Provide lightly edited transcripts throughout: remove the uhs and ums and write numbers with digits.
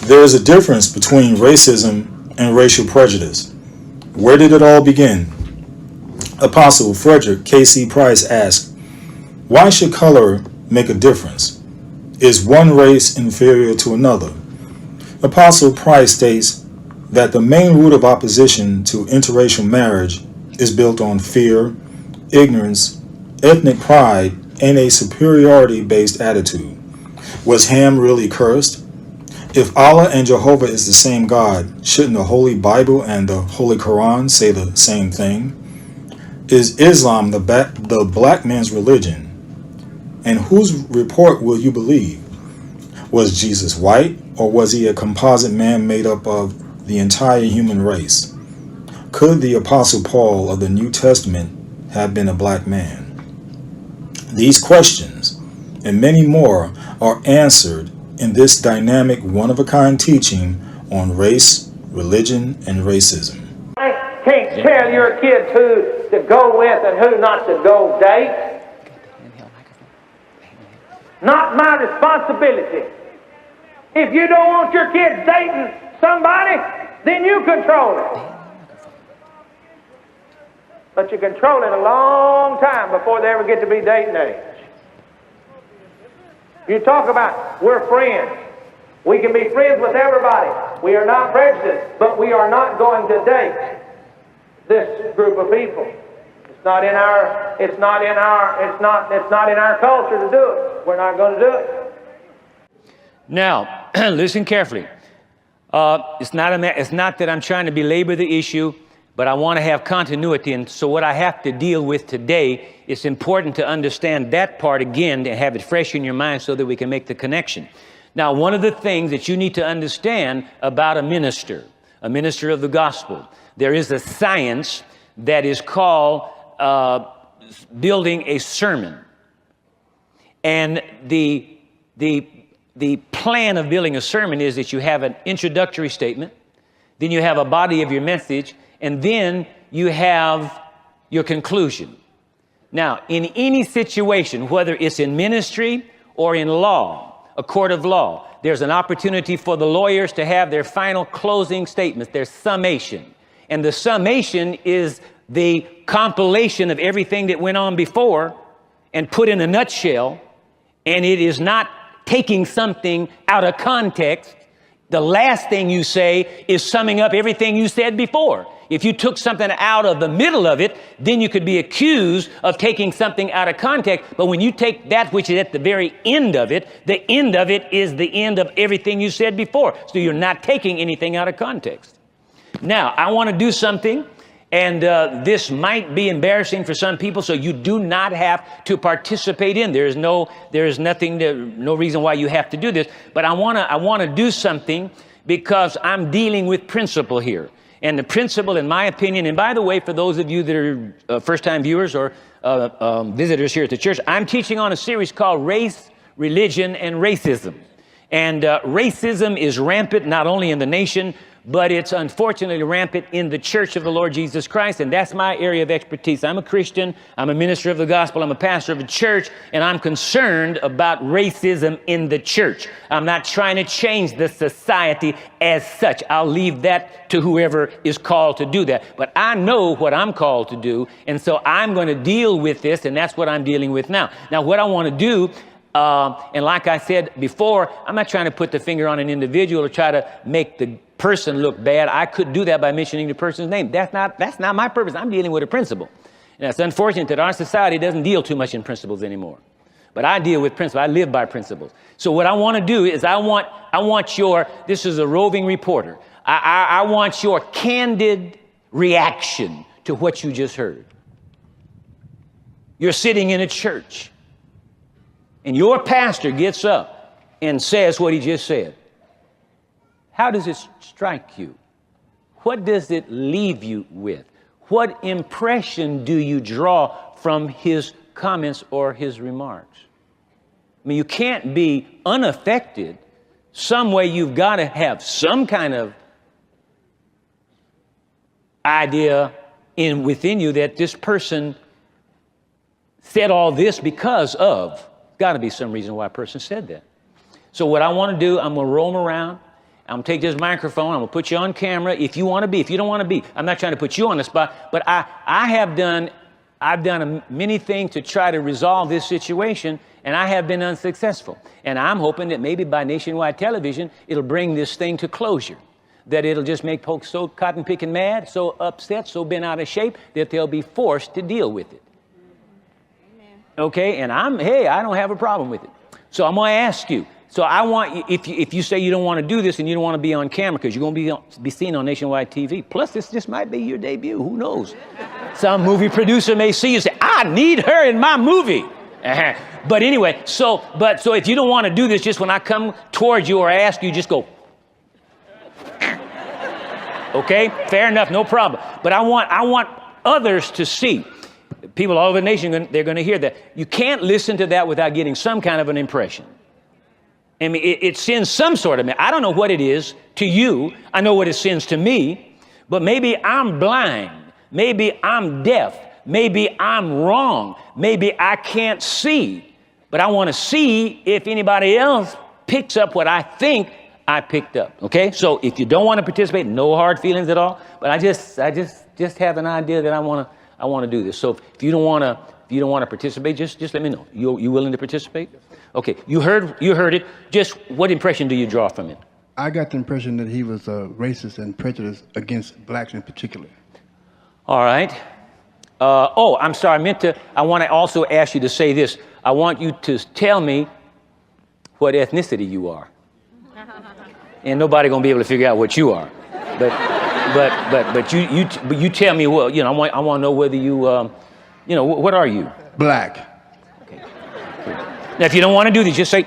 There is a difference between racism and racial prejudice. Where did it all begin? Apostle Frederick K.C. Price asked, why should color make a difference? Is one race inferior to another? Apostle Price states that the main root of opposition to interracial marriage is built on fear, ignorance, ethnic pride, and a superiority-based attitude. Was Ham really cursed? If Allah and Jehovah is the same God, shouldn't the Holy Bible and the Holy Quran say the same thing? Is Islam the black man's religion? And whose report will you believe? Was Jesus white, or was he a composite man made up of the entire human race? Could the Apostle Paul of the New Testament have been a black man? These questions, and many more, are answered in this dynamic, one-of-a-kind teaching on race, religion, and racism. I can't tell your kids who to go with and who not to go date. Not my responsibility. If you don't want your kids dating somebody, then you control it. But you control it a long time before they ever get to be dating age. You talk about we're friends. We can be friends with everybody. We are not prejudiced, but we are not going to date this group of people. It's not in our culture to do it. We're not going to do it. Now, listen carefully. It's not that I'm trying to belabor the issue, but I want to have continuity. And so what I have to deal with today, it's important to understand that part again and have it fresh in your mind so that we can make the connection. Now, one of the things that you need to understand about a minister of the gospel, there is a science that is called building a sermon. And the plan of building a sermon is that you have an introductory statement, then you have a body of your message, and then you have your conclusion. Now, in any situation, whether it's in ministry or in law, a court of law, there's an opportunity for the lawyers to have their final closing statements, their summation. And the summation is the compilation of everything that went on before and put in a nutshell, and it is not taking something out of context. The last thing you say is summing up everything you said before. If you took something out of the middle of it, then you could be accused of taking something out of context. But when you take that which is at the very end of it, the end of it is the end of everything you said before. So you're not taking anything out of context. Now, I want to do something, and this might be embarrassing for some people, so you do not have to participate in. There is no reason why you have to do this. But I want to do something because I'm dealing with principle here. And the principle, in my opinion, and by the way, for those of you that are first-time viewers or visitors here at the church, I'm teaching on a series called Race, Religion, and Racism. And racism is rampant not only in the nation, but it's unfortunately rampant in the church of the Lord Jesus Christ, and that's my area of expertise. I'm a Christian, I'm a minister of the gospel, I'm a pastor of a church, and I'm concerned about racism in the church. I'm not trying to change the society as such. I'll leave that to whoever is called to do that. But I know what I'm called to do, and so I'm going to deal with this, and that's what I'm dealing with now. Now, what I want to do, and like I said before, I'm not trying to put the finger on an individual or try to make the person look bad. I could do that by mentioning the person's name. That's not my purpose. I'm dealing with a principle. And it's unfortunate that our society doesn't deal too much in principles anymore. But I deal with principles. I live by principles. So what I want to do is I want your, this is a roving reporter. I want your candid reaction to what you just heard. You're sitting in a church, and your pastor gets up and says what he just said. How does it strike you? What does it leave you with? What impression do you draw from his comments or his remarks? I mean, you can't be unaffected. Some way you've got to have some kind of idea within you that this person said all this because of. Got to be some reason why a person said that. So what I want to do, I'm going to roam around. I'm going to take this microphone. I'm going to put you on camera if you want to be. If you don't want to be, I'm not trying to put you on the spot. But I've done many things to try to resolve this situation, and I have been unsuccessful. And I'm hoping that maybe by nationwide television, it'll bring this thing to closure. That it'll just make folks so cotton picking mad, so upset, so bent out of shape that they'll be forced to deal with it. Amen. Okay, and I don't have a problem with it. So I'm going to ask you. So I want you, if you say you don't want to do this and you don't want to be on camera because you're going to be seen on nationwide TV. Plus, this might be your debut. Who knows? Some movie producer may see you and say, "I need her in my movie." But anyway, so if you don't want to do this, just when I come towards you or ask you, just go. Okay, fair enough, no problem. But I want others to see. People all over the nation, they're going to hear that. You can't listen to that without getting some kind of an impression. I mean, it sends some sort of, I don't know what it is to you. I know what it sends to me, but maybe I'm blind. Maybe I'm deaf. Maybe I'm wrong. Maybe I can't see. But I want to see if anybody else picks up what I think I picked up. Okay? So if you don't want to participate, no hard feelings at all. But I just have an idea that I want to do this. So if you don't want to participate, just let me know. You willing to participate? Okay. You heard it. Just what impression do you draw from it? I got the impression that he was racist and prejudiced against blacks in particular. All right. I'm sorry. I want to also ask you to say this. I want you to tell me what ethnicity you are. And nobody gonna be able to figure out what you are. But you tell me. Well, I want to know whether you, what are you? Black. Okay. Now, if you don't want to do this, just say,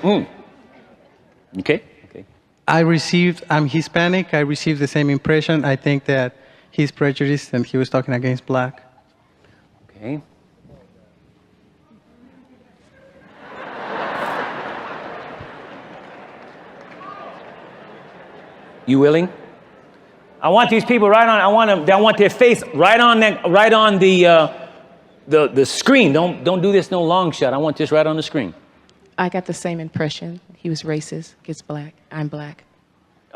Okay. Okay. I'm Hispanic. I received the same impression. I think that he's prejudiced and he was talking against black. Okay. You willing? I want these people right on. I want their face right on the screen. Don't do this no long shot. I want this right on the screen. I got the same impression. He was racist against black. I'm black.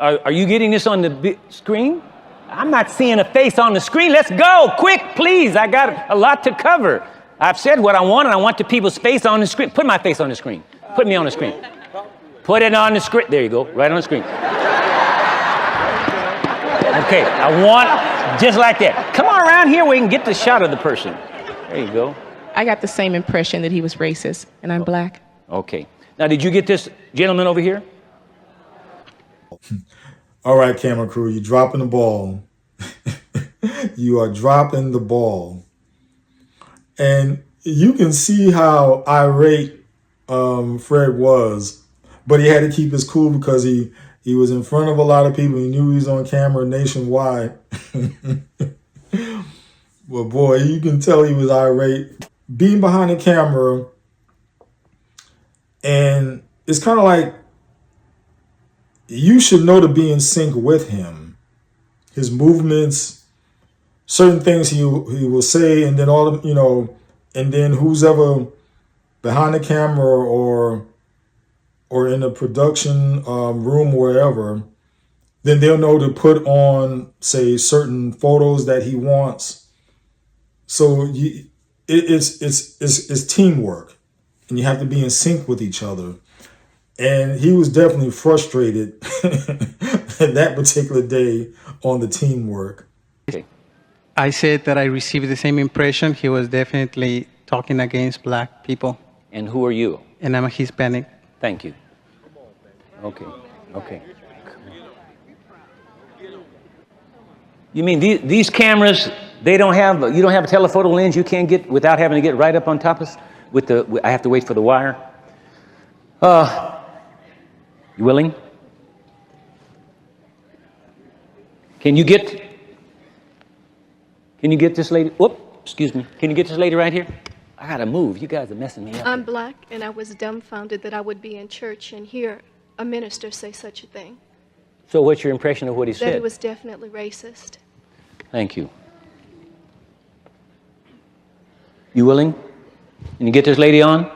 Are you getting this on the screen? I'm not seeing a face on the screen. Let's go quick, please. I got a lot to cover. I've said what I want, and I want the people's face on the screen. Put my face on the screen. Put me on the screen. Put it on the screen. There you go. Right on the screen. Okay, I want just like that. Come on around here where you can get the shot of the person. There you go. I got the same impression that he was racist, and I'm black. Okay. Now, did you get this gentleman over here? All right, camera crew, you're dropping the ball. You are dropping the ball. And you can see how irate Fred was, but he had to keep his cool because he was in front of a lot of people. He knew he was on camera nationwide. Well, boy, you can tell he was irate. Being behind the camera, and it's kind of like you should know to be in sync with him. His movements, certain things he will say, and then and then who's ever behind the camera or in a production room, wherever, then they'll know to put on, say, certain photos that he wants. So it's teamwork, and you have to be in sync with each other. And he was definitely frustrated that particular day on the teamwork. Okay. I said that I received the same impression. He was definitely talking against black people. And who are you? And I'm a Hispanic. Thank you. Okay. Okay. You mean these cameras? You don't have a telephoto lens. You can't get without having to get right up on top of I have to wait for the wire. You willing? Can you get this lady? Whoop, excuse me. Can you get this lady right here? I gotta move. You guys are messing me up. I'm black, and I was dumbfounded that I would be in church and hear a minister say such a thing. So what's your impression of what he said? That it was definitely racist. Thank you. You willing? Can you get this lady on?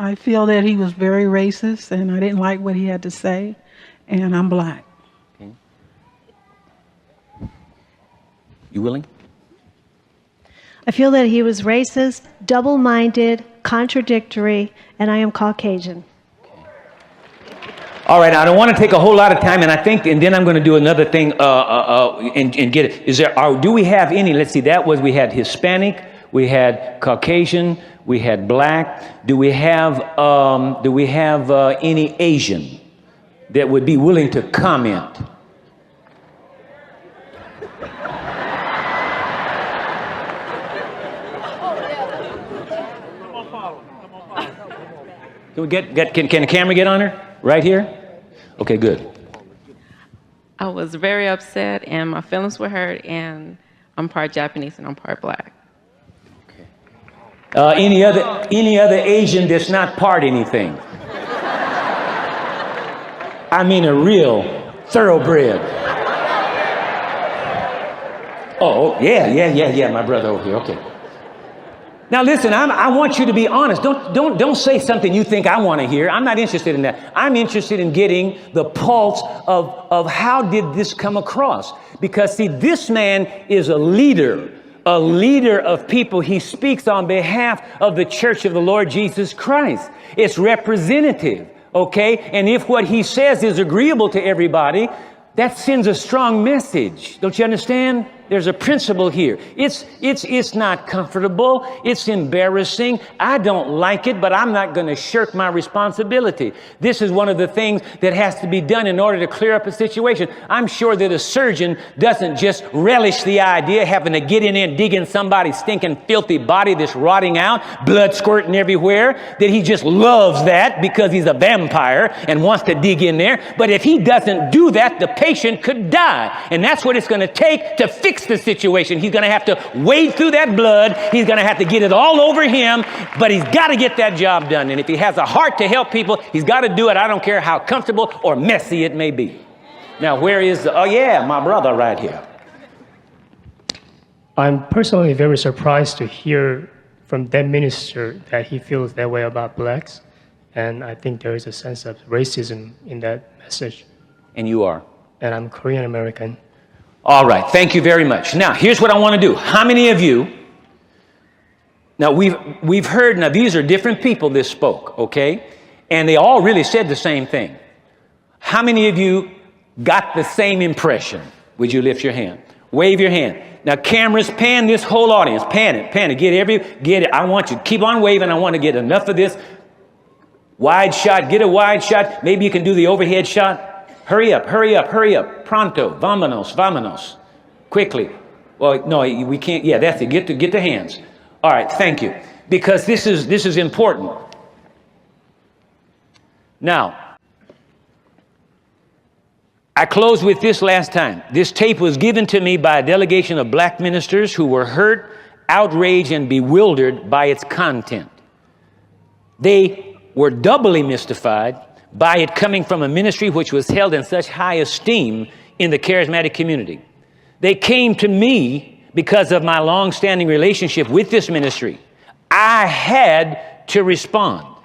I feel that he was very racist, and I didn't like what he had to say. and I'm black. Okay. You willing? I feel that he was racist, double-minded, contradictory, and I am Caucasian. All right, I don't want to take a whole lot of time, and I think, and then I'm going to do another thing and get it. Is there? Do we have any? Let's see. That was we had Hispanic, we had Caucasian, we had black. Do we have any Asian that would be willing to comment? Can we can the camera get on her right here? Okay, good. I was very upset and my feelings were hurt, and I'm part Japanese and I'm part black. Okay. Any other Asian that's not part anything? I mean a real thoroughbred. Oh, yeah, my brother over here, okay. Now listen, I want you to be honest. Don't say something you think I want to hear. I'm not interested in that. I'm interested in getting the pulse of how did this come across? Because see, this man is a leader of people. He speaks on behalf of the Church of the Lord Jesus Christ. It's representative, okay? And if what he says is agreeable to everybody, that sends a strong message. Don't you understand? There's a principle here. It's not comfortable. It's embarrassing. I don't like it, but I'm not going to shirk my responsibility. This is one of the things that has to be done in order to clear up a situation. I'm sure that a surgeon doesn't just relish the idea of having to get in there and dig in somebody's stinking, filthy body that's rotting out, blood squirting everywhere, that he just loves that because he's a vampire and wants to dig in there. But if he doesn't do that, the patient could die. And that's what it's going to take to fix the situation. He's going to have to wade through that blood. He's going to have to get it all over him, but he's got to get that job done. And if he has a heart to help people, he's got to do it. I don't care how comfortable or messy it may be. Now, where is oh yeah, my brother right here. I'm personally very surprised to hear from that minister that he feels that way about blacks. And I think there is a sense of racism in that message. And you are? And I'm Korean American. All right, thank you very much. Now, here's what I want to do. How many of you, now we've heard, now these are different people that spoke, okay? And they all really said the same thing. How many of you got the same impression? Would you lift your hand? Wave your hand. Now, cameras, pan this whole audience. Pan it. Get it. I want you to keep on waving. I want to get enough of this. Wide shot, get a wide shot. Maybe you can do the overhead shot. Hurry up. Pronto. Vámonos. Quickly. Well, no, we can't. Yeah, that's it. Get the hands. All right, thank you. Because this is important. Now, I closed with this last time. This tape was given to me by a delegation of black ministers who were hurt, outraged, and bewildered by its content. They were doubly mystified by it coming from a ministry which was held in such high esteem in the charismatic community. They came to me because of my long-standing relationship with this ministry. I had to respond.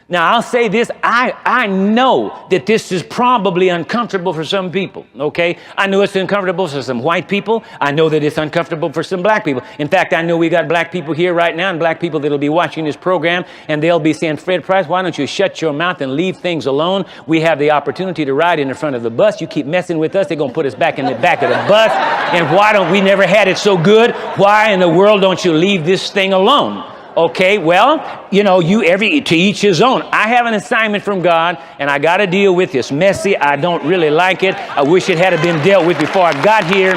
Now, I'll say this, I know that this is probably uncomfortable for some people, okay? I know it's uncomfortable for some white people. I know that it's uncomfortable for some black people. In fact, I know we got black people here right now and black people that'll be watching this program, and they'll be saying, Fred Price, why don't you shut your mouth and leave things alone? We have the opportunity to ride in the front of the bus. You keep messing with us, they're going to put us back in the back of the bus. And why don't we never had it so good? Why in the world don't you leave this thing alone? Okay, well, you know, to each his own. I have an assignment from God, and I got to deal with this. Messy, I don't really like it. I wish it had been dealt with before I got here,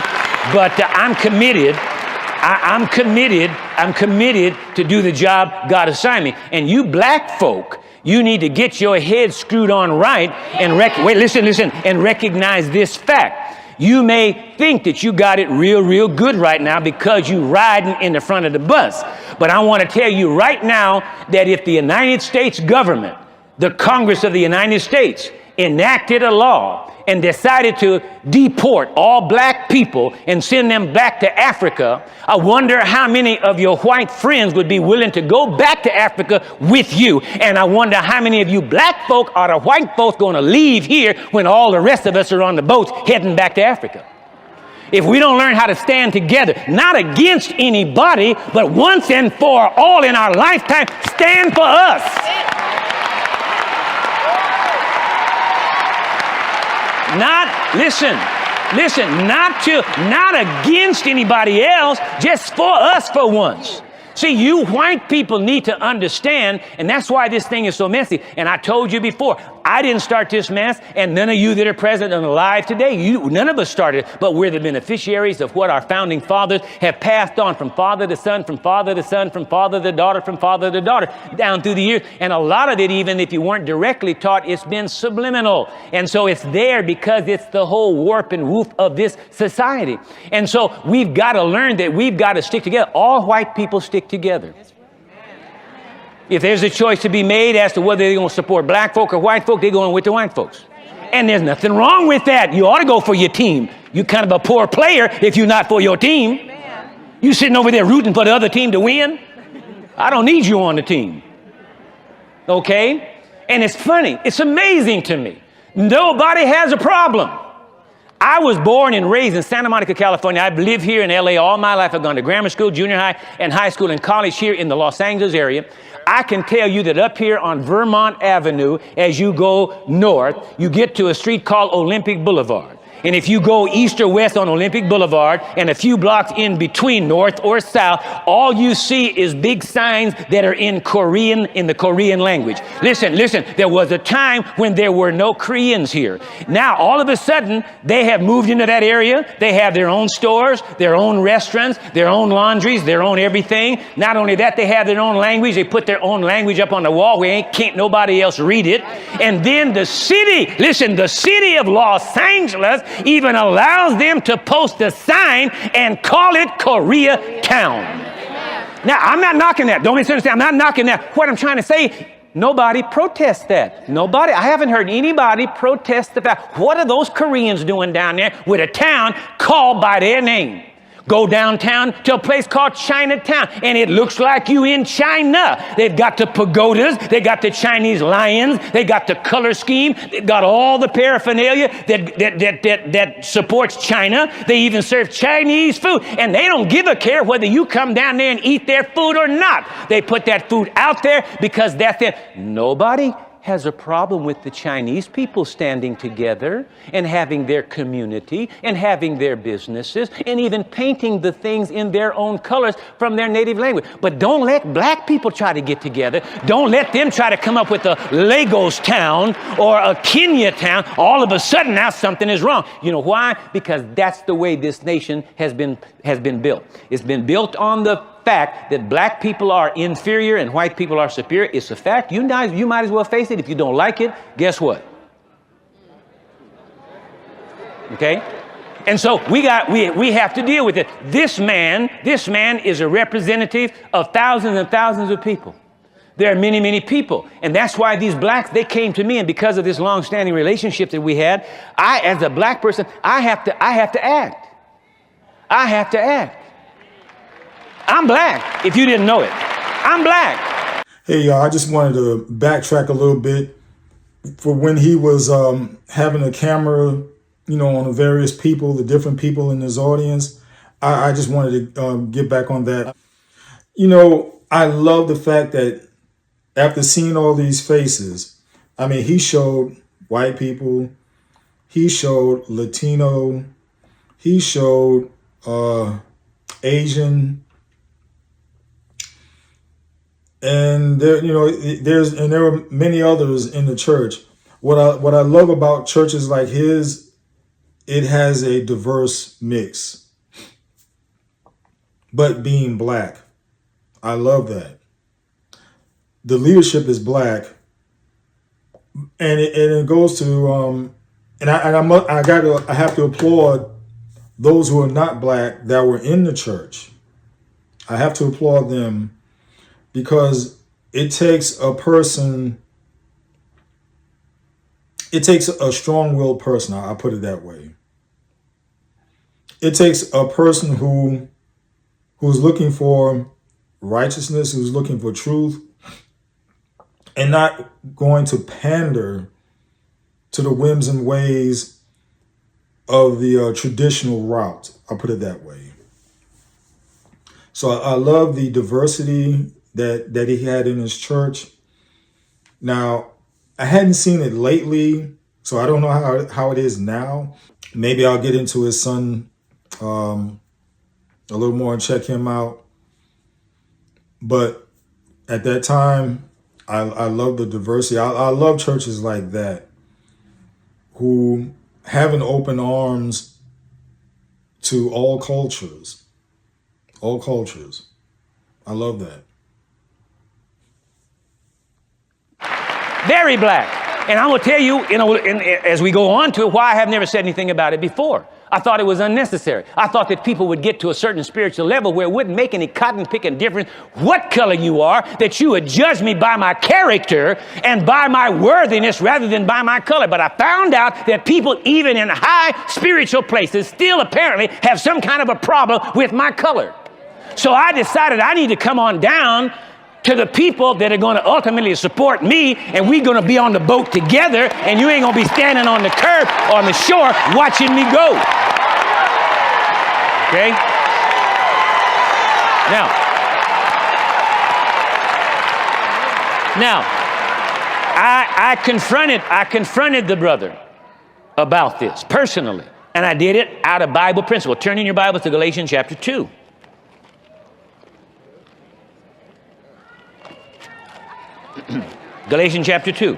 but I'm committed. I'm committed to do the job God assigned me. And you black folk, you need to get your head screwed on right and listen, and recognize this fact. You may think that you got it real good right now because you riding in the front of the bus. But I want to tell you right now that if the United States government, the Congress of the United States, enacted a law and decided to deport all black people and send them back to Africa, I wonder how many of your white friends would be willing to go back to Africa with you. And I wonder how many of you black folk are the white folks going to leave here when all the rest of us are on the boats heading back to Africa. If we don't learn how to stand together, not against anybody, but once and for all in our lifetime, stand for us. Not against anybody else, just for us for once. See, you white people need to understand, and that's why this thing is so messy. And I told you before, I didn't start this mess, and none of you that are present and alive today, none of us started it, but we're the beneficiaries of what our founding fathers have passed on from father to son, from father to son, from father to daughter, from father to daughter, down through the years. And a lot of it, even if you weren't directly taught, it's been subliminal. And so it's there because it's the whole warp and woof of this society. And so we've got to learn that we've got to stick together. All white people stick together. If there's a choice to be made as to whether they're going to support black folk or white folk, they're going with the white folks. And there's nothing wrong with that. You ought to go for your team. You're kind of a poor player if you're not for your team. You sitting over there rooting for the other team to win. I don't need you on the team. Okay? And it's funny. It's amazing to me. Nobody has a problem. I was born and raised in Santa Monica, California. I've lived here in LA all my life. I've gone to grammar school, junior high, and high school and college here in the Los Angeles area. I can tell you that up here on Vermont Avenue, as you go north, you get to a street called Olympic Boulevard. And if you go east or west on Olympic Boulevard and a few blocks in between, north or south, all you see is big signs that are in Korean, in the Korean language. Listen, there was a time when there were no Koreans here. Now, all of a sudden, they have moved into that area. They have their own stores, their own restaurants, their own laundries, their own everything. Not only that, they have their own language. They put their own language up on the wall where can't nobody else read it. And then the city, the city of Los Angeles even allows them to post a sign and call it Korea Town. Now, I'm not knocking that. Don't misunderstand. I'm not knocking that. What I'm trying to say, nobody protests that. Nobody. I haven't heard anybody protest the fact. What are those Koreans doing down there with a town called by their name? Go downtown to a place called Chinatown, and it looks like you in China. They've got the pagodas, they got the Chinese lions, they got the color scheme, they've got all the paraphernalia that supports China. They even serve Chinese food, and they don't give a care whether you come down there and eat their food or not. They put that food out there because that's it. Nobody has a problem with the Chinese people standing together and having their community and having their businesses and even painting the things in their own colors from their native language. But don't let black people try to get together. Don't let them try to come up with a Lagos town or a Kenya town. All of a sudden now something is wrong. You know why? Because that's the way this nation has been built. It's been built on the fact that black people are inferior and white people are superior. It's a fact. You might as well face it. If you don't like it, guess what? Okay? And so we have to deal with it. This man is a representative of thousands and thousands of people. There are many, many people. And that's why these blacks, they came to me, and because of this long-standing relationship that we had, I, as a black person, I have to act. I have to act. I'm black, if you didn't know it. I'm black. Hey, y'all, I just wanted to backtrack a little bit for when he was having a camera, on the various people, the different people in his audience. I just wanted to get back on that. I love the fact that after seeing all these faces, he showed white people, he showed Latino, he showed Asian, and there were many others in the church. What I love about churches like his, it has a diverse mix. But being black, I love that. The leadership is black, and it goes to I have to applaud those who are not black that were in the church. I have to applaud them. Because it takes a person it takes a strong-willed person. I'll put it that way. It takes a person who's looking for righteousness, who's looking for truth, and not going to pander to the whims and ways of the traditional route. I'll put it that way. So I love the diversity that he had in his church. Now, I hadn't seen it lately, so I don't know how it is now. Maybe I'll get into his son a little more and check him out. But at that time, I love the diversity. I love churches like that who have an open arms to all cultures. All cultures. I love that. Very black. And I'm going to tell you, as we go on to it, why I have never said anything about it before. I thought it was unnecessary. I thought that people would get to a certain spiritual level where it wouldn't make any cotton-picking difference what color you are, that you would judge me by my character and by my worthiness rather than by my color. But I found out that people, even in high spiritual places, still apparently have some kind of a problem with my color. So I decided I need to come on down to the people that are going to ultimately support me, and we're going to be on the boat together, and you ain't going to be standing on the curb or on the shore watching me go. Okay? Now, I confronted the brother about this personally, and I did it out of Bible principle. Turn in your Bible to Galatians chapter 2. Galatians chapter 2.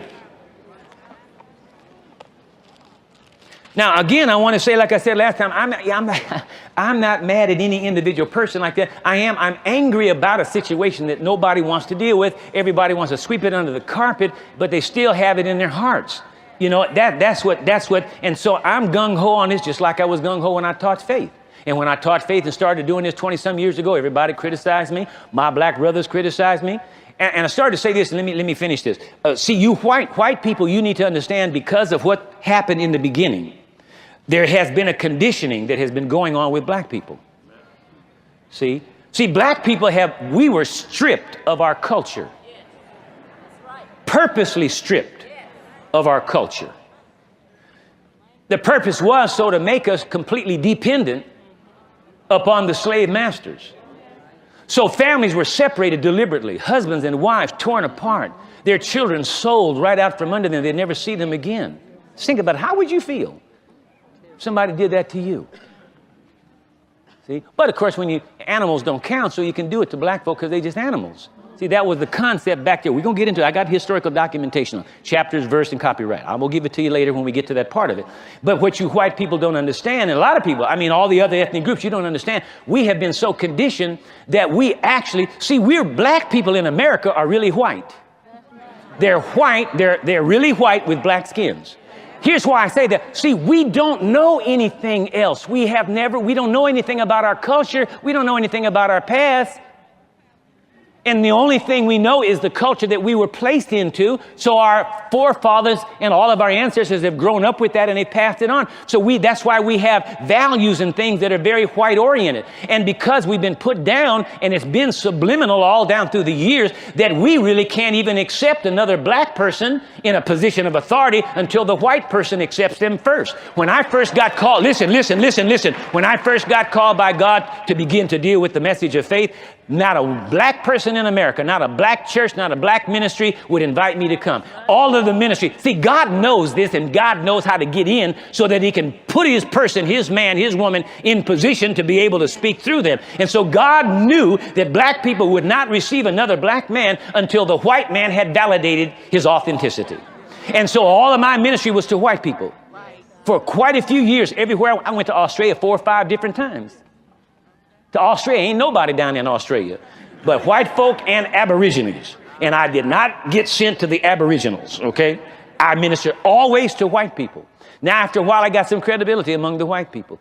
Now, again, I want to say, like I said last time, I'm not mad at any individual person like that. I'm angry about a situation that nobody wants to deal with. Everybody wants to sweep it under the carpet, but they still have it in their hearts. You know, that's what, and so I'm gung-ho on this just like I was gung-ho when I taught faith. And when I taught faith and started doing this 20-some years ago, everybody criticized me. My black brothers criticized me. And I started to say this, and let me finish this. See, you white people, you need to understand, because of what happened in the beginning, there has been a conditioning that has been going on with black people. See, black people we were stripped of our culture. Purposely stripped of our culture. The purpose was so to make us completely dependent upon the slave masters. So families were separated deliberately, husbands and wives torn apart, their children sold right out from under them. They'd never see them again. Think about it. How would you feel if somebody did that to you? See? But of course, animals don't count, so you can do it to black folk because they're just animals. See, that was the concept back there. We're going to get into it. I got historical documentation on chapters, verse, and copyright. I will give it to you later when we get to that part of it. But what you white people don't understand, and a lot of people, all the other ethnic groups, you don't understand, we have been so conditioned that we actually, we're black people in America are really white. They're white, they're really white with black skins. Here's why I say that. We don't know anything else. We don't know anything about our culture. We don't know anything about our past. And the only thing we know is the culture that we were placed into. So our forefathers and all of our ancestors have grown up with that and they passed it on. So that's why we have values and things that are very white oriented. And because we've been put down and it's been subliminal all down through the years, that we really can't even accept another black person in a position of authority until the white person accepts them first. When I first got called, listen. When I first got called by God to begin to deal with the message of faith, not a black person in America, not a black church, not a black ministry would invite me to come. All of the ministry. God knows this, and God knows how to get in so that he can put his person, his man, his woman in position to be able to speak through them. And so God knew that black people would not receive another black man until the white man had validated his authenticity. And so all of my ministry was to white people. For quite a few years, everywhere I went to Australia 4 or 5 different times. To Australia, ain't nobody down in Australia but white folk and Aborigines. And I did not get sent to the Aboriginals, okay? I ministered always to white people. Now, after a while, I got some credibility among the white people.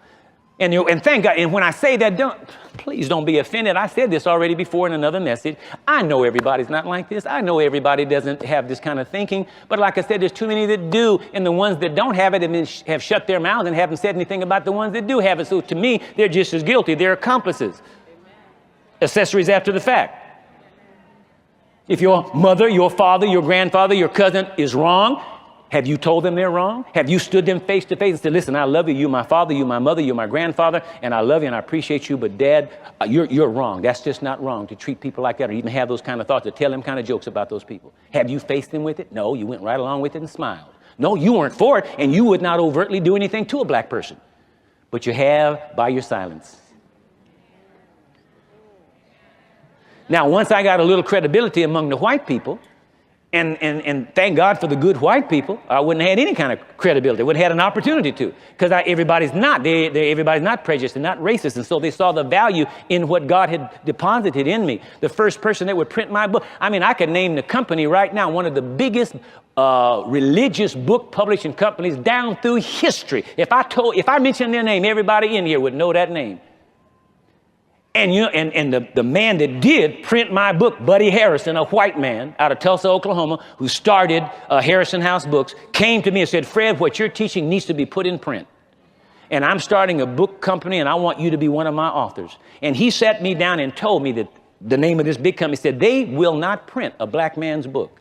And thank God, and when I say that, please don't be offended. I said this already before in another message. I know everybody's not like this. I know everybody doesn't have this kind of thinking. But like I said, there's too many that do. And the ones that don't have it have shut their mouths and haven't said anything about the ones that do have it. So to me, they're just as guilty. They're accomplices. Accessories after the fact. If your mother, your father, your grandfather, your cousin is wrong, have you told them they're wrong? Have you stood them face to face and said, listen, I love you. You're my father, you're my mother, you're my grandfather, and I love you and I appreciate you, but Dad, you're wrong. That's just not wrong to treat people like that or even have those kind of thoughts or tell them kind of jokes about those people. Have you faced them with it? No, you went right along with it and smiled. No, you weren't for it, and you would not overtly do anything to a black person. But you have by your silence. Now, once I got a little credibility among the white people, and thank God for the good white people, I wouldn't have had any kind of credibility. I wouldn't have had an opportunity to, because everybody's not. Everybody's not prejudiced and not racist, and so they saw the value in what God had deposited in me. The first person that would print my book, I mean, I could name the company right now, one of the biggest religious book publishing companies down through history. If I mentioned their name, everybody in here would know that name. And the man that did print my book, Buddy Harrison, a white man out of Tulsa, Oklahoma, who started Harrison House Books, came to me and said, Fred, what you're teaching needs to be put in print. And I'm starting a book company, and I want you to be one of my authors. And he sat me down and told me that the name of this big company said, they will not print a black man's book.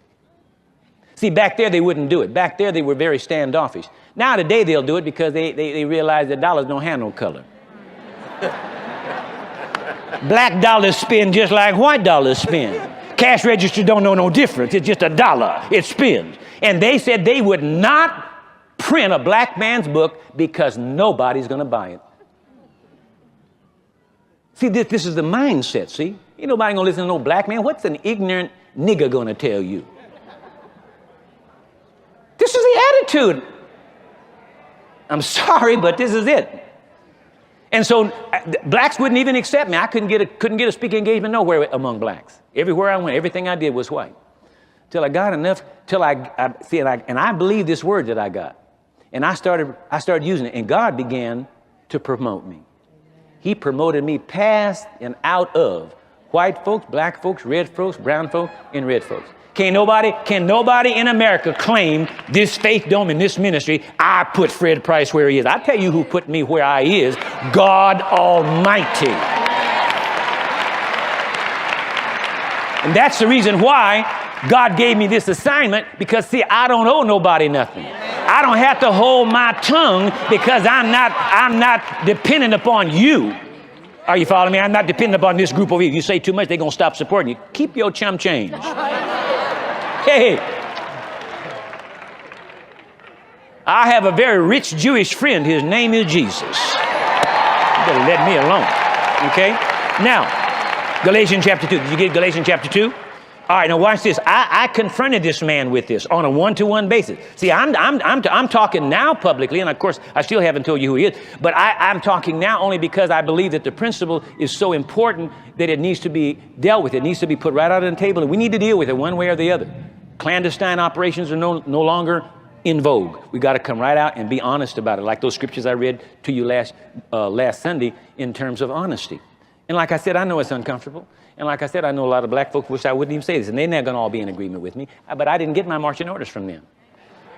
See, back there, they wouldn't do it. Back there, they were very standoffish. Now, today, they'll do it because they realize that dollars don't have no color. Black dollars spin just like white dollars spin. Cash register don't know no difference. It's just a dollar. It spins. And they said they would not print a black man's book because nobody's going to buy it. See, this is the mindset, see? Ain't nobody going to listen to no black man. What's an ignorant nigger going to tell you? This is the attitude. I'm sorry, but this is it. And so blacks wouldn't even accept me. I couldn't get a speaking engagement nowhere among blacks. Everywhere I went, everything I did was white. Till I got enough, and I believe this word that I got. And I started using it, and God began to promote me. He promoted me past and out of white folks, black folks, red folks, brown folks, and red folks. Can nobody in America claim this faith dome in this ministry? I put Fred Price where he is. I tell you who put me where I is, God Almighty. And that's the reason why God gave me this assignment, because see, I don't owe nobody nothing. I don't have to hold my tongue because I'm not dependent upon you. Are you following me? I'm not dependent upon this group over here. If you say too much, they're going to stop supporting you. Keep your chum change. Hey, I have a very rich Jewish friend. His name is Jesus. You better let me alone. Okay? Now, Galatians chapter 2. Did you get Galatians chapter 2? All right, now watch this. I confronted this man with this on a one-to-one basis. See, I'm talking now publicly, and of course, I still haven't told you who he is, but I'm talking now only because I believe that the principle is so important that it needs to be dealt with. It needs to be put right out on the table, and we need to deal with it one way or the other. Clandestine operations are no longer in vogue. We got to come right out and be honest about it, like those scriptures I read to you last Sunday in terms of honesty. And like I said, I know it's uncomfortable. And like I said, I know a lot of black folks wish I wouldn't even say this, and they're not going to all be in agreement with me. But I didn't get my marching orders from them.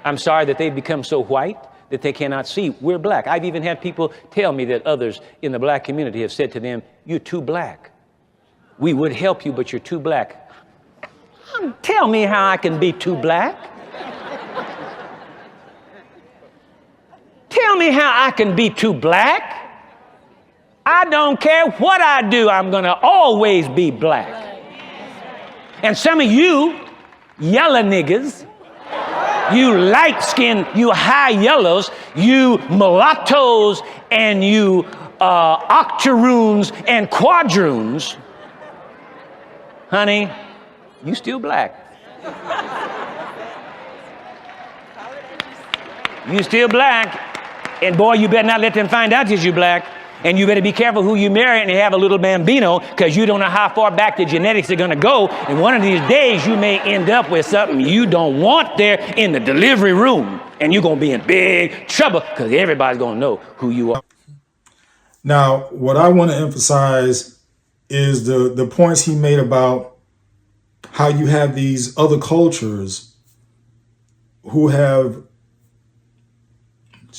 I'm sorry that they've become so white that they cannot see we're black. I've even had people tell me that others in the black community have said to them, you're too black. We would help you, but you're too black. Tell me how I can be too black. Tell me how I can be too black. I don't care what I do, I'm going to always be black. And some of you yellow niggas, you light skin, you high yellows, you mulattoes, and you octoroons and quadroons, honey, you still black. You still black. And boy, you better not let them find out that you're black. And you better be careful who you marry and have a little bambino, because you don't know how far back the genetics are going to go. And one of these days, you may end up with something you don't want there in the delivery room. And you're going to be in big trouble because everybody's going to know who you are. Now, what I want to emphasize is the points he made about how you have these other cultures who have,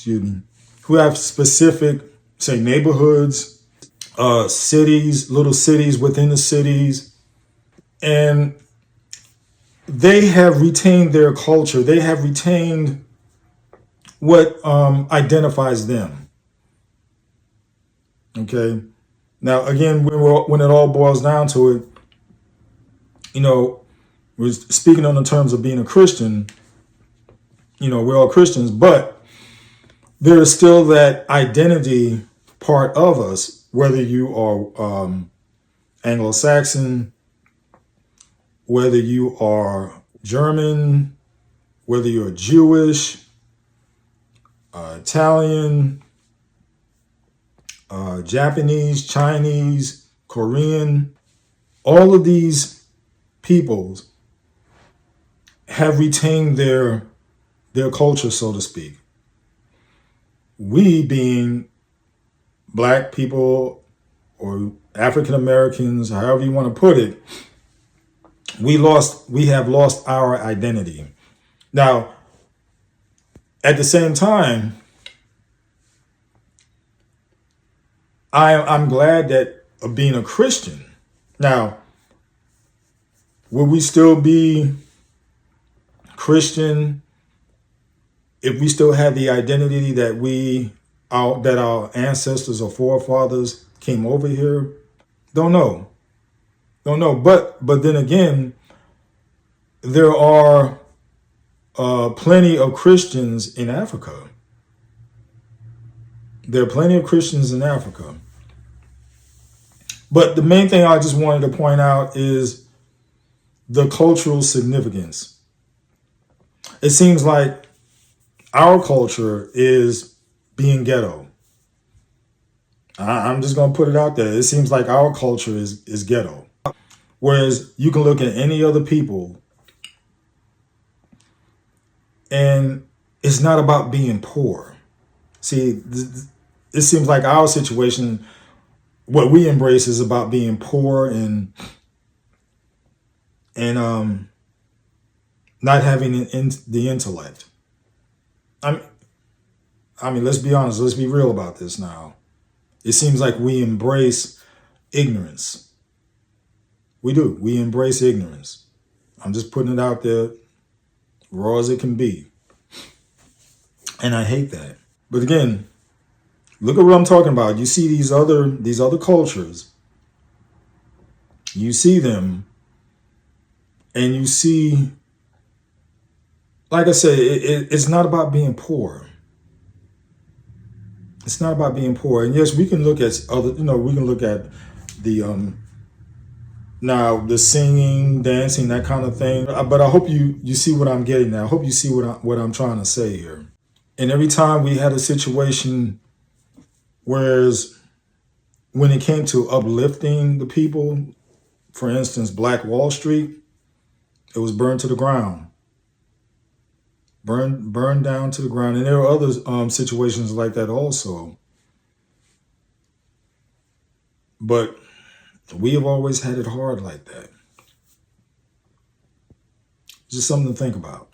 who have specific, say, neighborhoods, cities, little cities within the cities, and they have retained their culture. They have retained what identifies them. Okay. Now, again, when it all boils down to it, we're speaking on the terms of being a Christian. We're all Christians, but there is still that identity part of us, whether you are Anglo-Saxon, whether you are German, whether you're Jewish, Italian, Japanese, Chinese, Korean, all of these peoples have retained their culture, so to speak. We, being black people or African Americans, however you want to put it, we have lost our identity. Now, at the same time, I'm glad that of being a Christian. Now, will we still be Christian if we still have the identity that that our ancestors or forefathers came over here? Don't know. But then again, there are plenty of Christians in Africa. There are plenty of Christians in Africa. But the main thing I just wanted to point out is the cultural significance. It seems like our culture is being ghetto. I'm just going to put it out there. It seems like our culture is ghetto. Whereas you can look at any other people and it's not about being poor. See, it seems like our situation, what we embrace is about being poor and not having the intellect. I mean, let's be honest. Let's be real about this now. It seems like we embrace ignorance. We do. We embrace ignorance. I'm just putting it out there, raw as it can be. And I hate that. But again, look at what I'm talking about. You see these other cultures. You see them, and you see, like I said, it's not about being poor. It's not about being poor. And yes, we can look at we can look at the now the singing, dancing, that kind of thing. But I hope you see what I'm getting at. I hope you see what I'm trying to say here. And every time we had a situation, whereas when it came to uplifting the people, for instance, Black Wall Street, it was burned to the ground. Burned down to the ground. And there are other situations like that also. But we have always had it hard like that. Just something to think about.